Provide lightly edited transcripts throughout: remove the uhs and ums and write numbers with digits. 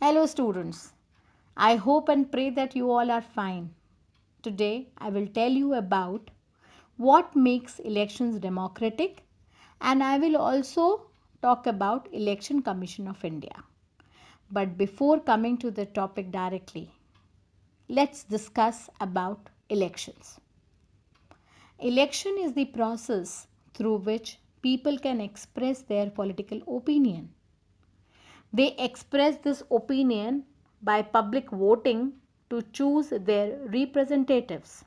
Hello, students. I hope and pray that you all are fine. Today, I will tell you about what makes elections democratic, and I will also talk about Election Commission of India. But before coming to the topic directly, let's discuss about elections. Election is the process through which people can express their political opinion. They express this opinion by public voting to choose their representatives.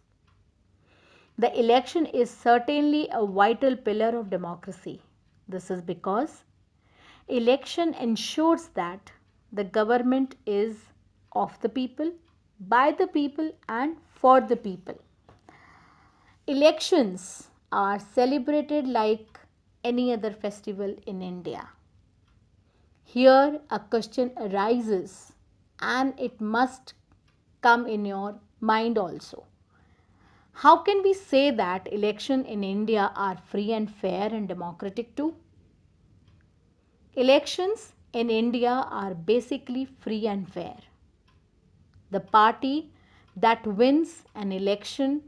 The election is certainly a vital pillar of democracy. This is because election ensures that the government is of the people, by the people, and for the people. Elections are celebrated like any other festival in India. Here a question arises and it must come in your mind also. How can we say that elections in India are free and fair and democratic too? Elections in India are basically free and fair. The party that wins an election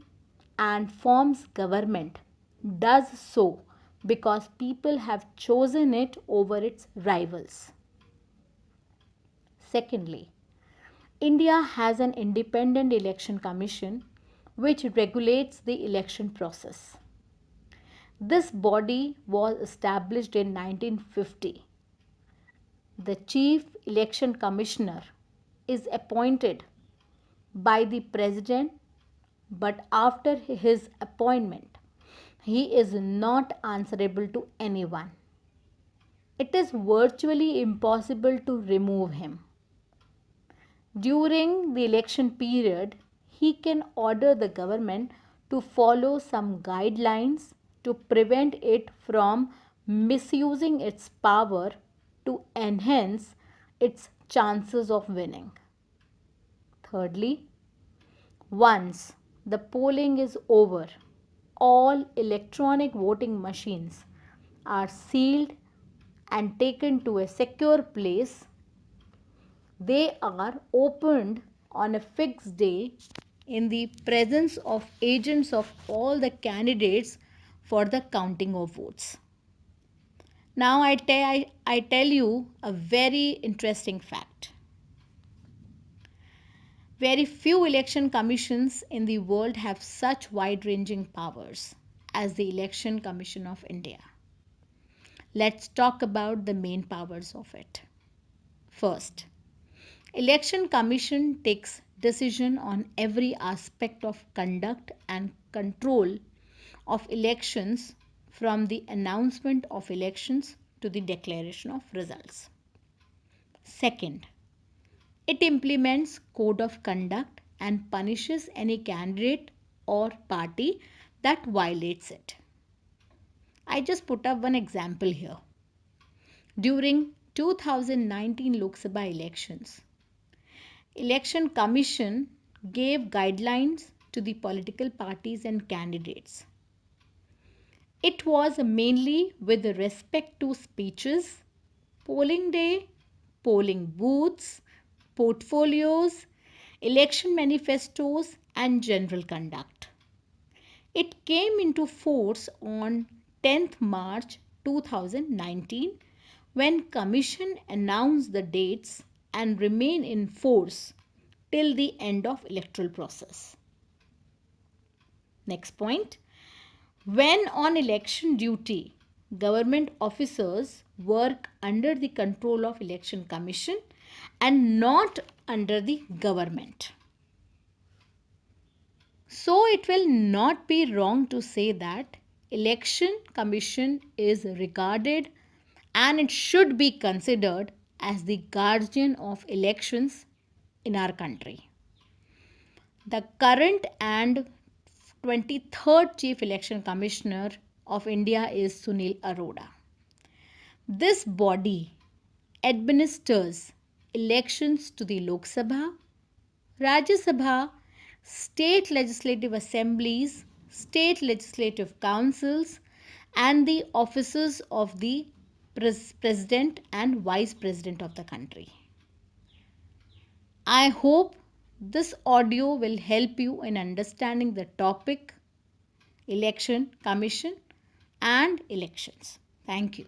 and forms government does so because people have chosen it over its rivals. Secondly, India has an independent election commission which regulates the election process. This body was established in 1950. The Chief Election Commissioner is appointed by the President, but after his appointment, he is not answerable to anyone. It is virtually impossible to remove him. During the election period, he can order the government to follow some guidelines to prevent it from misusing its power to enhance its chances of winning. Thirdly, once the polling is over, all electronic voting machines are sealed and taken to a secure place. They are opened on a fixed day in the presence of agents of all the candidates for the counting of votes. Now I tell you a very interesting fact. Very few election commissions in the world have such wide ranging powers as the Election Commission of India. Let's talk about the main powers of it. First, Election Commission takes decision on every aspect of conduct and control of elections from the announcement of elections to the declaration of results. Second, it implements code of conduct and punishes any candidate or party that violates it. I just put up one example here. During 2019 Lok Sabha elections, Election Commission gave guidelines to the political parties and candidates. It was mainly with respect to speeches, polling day, polling booths, portfolios, election manifestos, and general conduct. It came into force on 10th March 2019 when Commission announced the dates and remain in force till the end of electoral process. Next point. When on election duty, government officers work under the control of Election Commission and not under the government. So it will not be wrong to say that Election Commission is regarded and it should be considered as the guardian of elections in our country. The current and 23rd Chief Election Commissioner of India is Sunil Arora. This body administers elections to the Lok Sabha, Rajya Sabha, state legislative assemblies, state legislative councils, and the offices of the President and Vice President of the country. I hope this audio will help you in understanding the topic, election commission, and elections. Thank you.